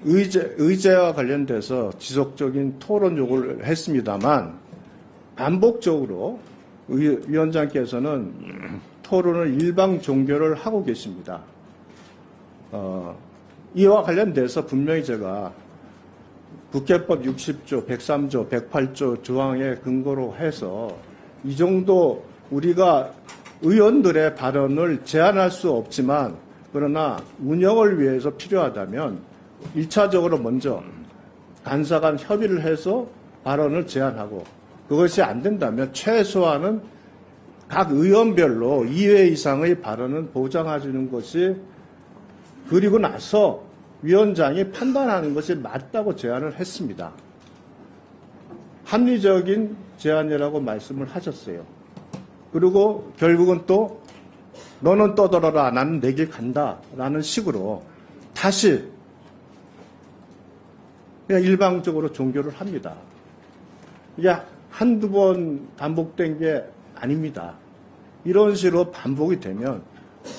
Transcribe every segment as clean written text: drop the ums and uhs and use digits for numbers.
의제와 관련돼서 지속적인 토론 요구를 했습니다만 반복적으로 위원장께서는 토론을 일방 종결을 하고 계십니다. 이와 관련돼서 분명히 제가 국회법 60조, 103조, 108조 조항에 근거로 해서 이 정도 우리가 의원들의 발언을 제한할 수 없지만 그러나 운영을 위해서 필요하다면 1차적으로 먼저 간사 간 협의를 해서 발언을 제한하고 그것이 안 된다면 최소한은 각 의원별로 2회 이상의 발언은 보장해 주는 것이 그리고 나서 위원장이 판단하는 것이 맞다고 제안을 했습니다. 합리적인 제안이라고 말씀을 하셨어요. 그리고 결국은 또 너는 떠들어라 나는 내 길 간다라는 식으로 다시 그냥 일방적으로 종결을 합니다. 이게 한두 번 반복된 게 아닙니다. 이런 식으로 반복이 되면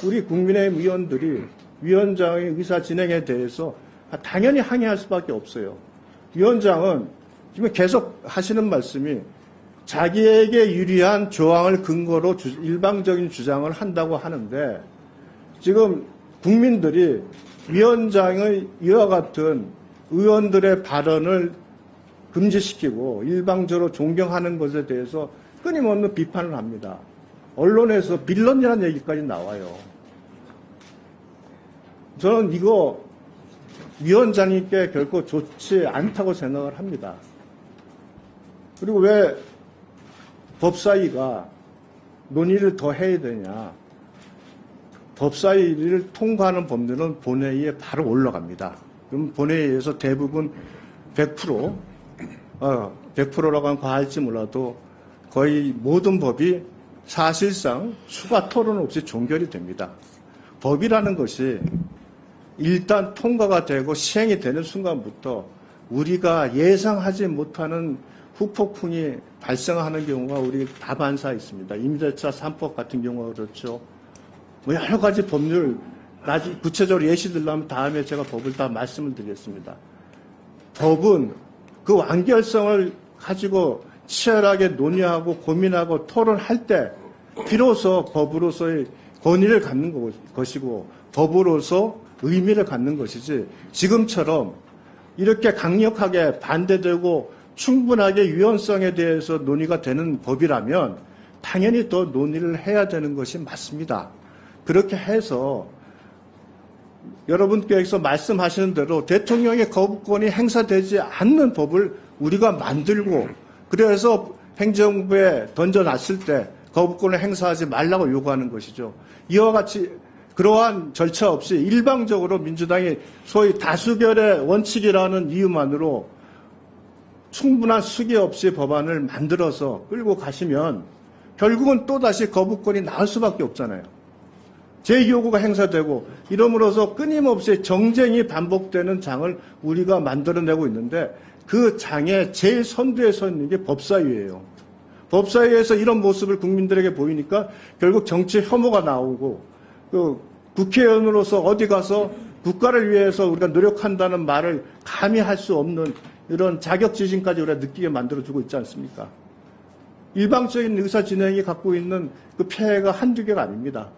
우리 국민의힘 의원들이 위원장의 의사 진행에 대해서 당연히 항의할 수밖에 없어요. 위원장은 지금 계속 하시는 말씀이 자기에게 유리한 조항을 근거로 일방적인 주장을 한다고 하는데 지금 국민들이 위원장의 이와 같은 의원들의 발언을 금지시키고 일방적으로 존경하는 것에 대해서 끊임없는 비판을 합니다. 언론에서 빌런이라는 얘기까지 나와요. 저는 이거 위원장님께 결코 좋지 않다고 생각을 합니다. 그리고 왜 법사위가 논의를 더 해야 되냐. 법사위를 통과하는 법률은 본회의에 바로 올라갑니다. 그럼 본회의에서 대부분 100%라고 하면 과할지 몰라도 거의 모든 법이 사실상 추가 토론 없이 종결이 됩니다. 법이라는 것이 일단 통과가 되고 시행이 되는 순간부터 우리가 예상하지 못하는 후폭풍이 발생하는 경우가 우리 다반사 있습니다. 임대차 3법 같은 경우가 그렇죠. 뭐 여러 가지 법률 나중에 구체적으로 예시 들려면 다음에 제가 법을 다 말씀을 드리겠습니다. 법은 그 완결성을 가지고 치열하게 논의하고 고민하고 토론할 때 비로소 법으로서의 권위를 갖는 것이고 법으로서 의미를 갖는 것이지 지금처럼 이렇게 강력하게 반대되고 충분하게 유연성에 대해서 논의가 되는 법이라면 당연히 더 논의를 해야 되는 것이 맞습니다. 그렇게 해서 여러분께서 말씀하시는 대로 대통령의 거부권이 행사되지 않는 법을 우리가 만들고 그래서 행정부에 던져놨을 때 거부권을 행사하지 말라고 요구하는 것이죠. 이와 같이 그러한 절차 없이 일방적으로 민주당이 소위 다수결의 원칙이라는 이유만으로 충분한 수기 없이 법안을 만들어서 끌고 가시면 결국은 또다시 거부권이 나올 수밖에 없잖아요. 제 요구가 행사되고 이러므로서 끊임없이 정쟁이 반복되는 장을 우리가 만들어내고 있는데 그 장의 제일 선두에 서 있는 게 법사위예요. 법사위에서 이런 모습을 국민들에게 보이니까 결국 정치 혐오가 나오고 그 국회의원으로서 어디 가서 국가를 위해서 우리가 노력한다는 말을 감히 할 수 없는 이런 자격지심까지 우리가 느끼게 만들어주고 있지 않습니까? 일방적인 의사 진행이 갖고 있는 그 폐해가 한두 개가 아닙니다.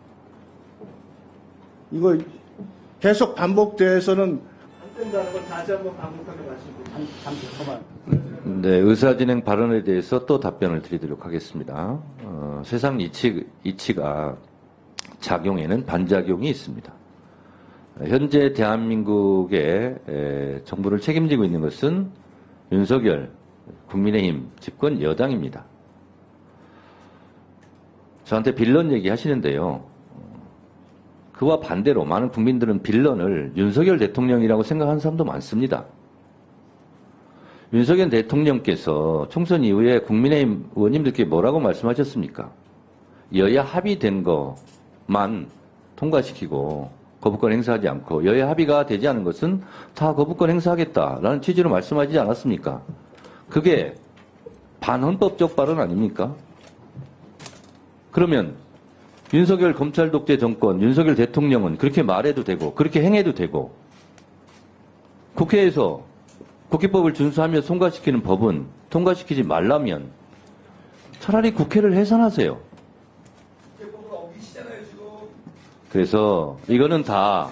이거 계속 반복돼서는 안 된다는 걸 다시 한번 반복하게 말씀드립니다. 잠시만. 네, 의사진행 발언에 대해서 또 답변을 드리도록 하겠습니다. 세상 이치가 작용에는 반작용이 있습니다. 현재 대한민국의 정부를 책임지고 있는 것은 윤석열 국민의힘 집권 여당입니다. 저한테 빌런 얘기 하시는데요. 그와 반대로 많은 국민들은 빌런을 윤석열 대통령이라고 생각하는 사람도 많습니다. 윤석열 대통령께서 총선 이후에 국민의힘 의원님들께 뭐라고 말씀하셨습니까? 여야 합의된 것만 통과시키고 거부권 행사하지 않고 여야 합의가 되지 않은 것은 다 거부권 행사하겠다라는 취지로 말씀하지 않았습니까? 그게 반헌법적 발언 아닙니까? 그러면 윤석열 검찰 독재 정권, 윤석열 대통령은 그렇게 말해도 되고 그렇게 행해도 되고 국회에서 국회법을 준수하며 통과시키는 법은 통과시키지 말라면 차라리 국회를 해산하세요. 그래서 이거는 다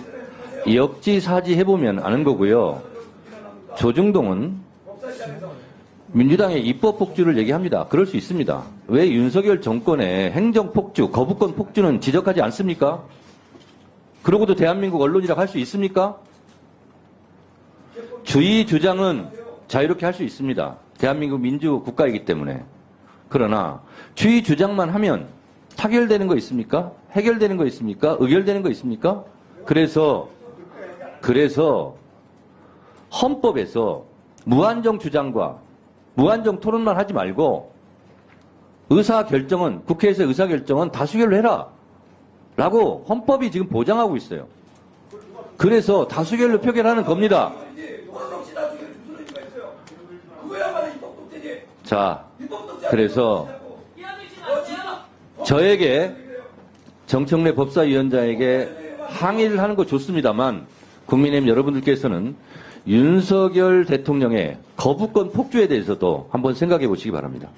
역지사지 해보면 아는 거고요. 조중동은 민주당의 입법폭주를 얘기합니다. 그럴 수 있습니다. 왜 윤석열 정권의 행정폭주, 거부권 폭주는 지적하지 않습니까? 그러고도 대한민국 언론이라고 할 수 있습니까? 주의 주장은 자유롭게 할 수 있습니다. 대한민국 민주국가이기 때문에. 그러나 주의 주장만 하면 타결되는 거 있습니까? 해결되는 거 있습니까? 의결되는 거 있습니까? 그래서 헌법에서 무한정 주장과 무한정 토론만 하지 말고 국회에서 의사결정은 다수결로 해라 라고 헌법이 지금 보장하고 있어요. 그래서 다수결로 표결하는 겁니다. 자, 그래서 저에게 정청래 법사위원장에게 항의를 하는 거 좋습니다만 국민의힘 여러분들께서는 윤석열 대통령의 거부권 폭주에 대해서도 한번 생각해 보시기 바랍니다.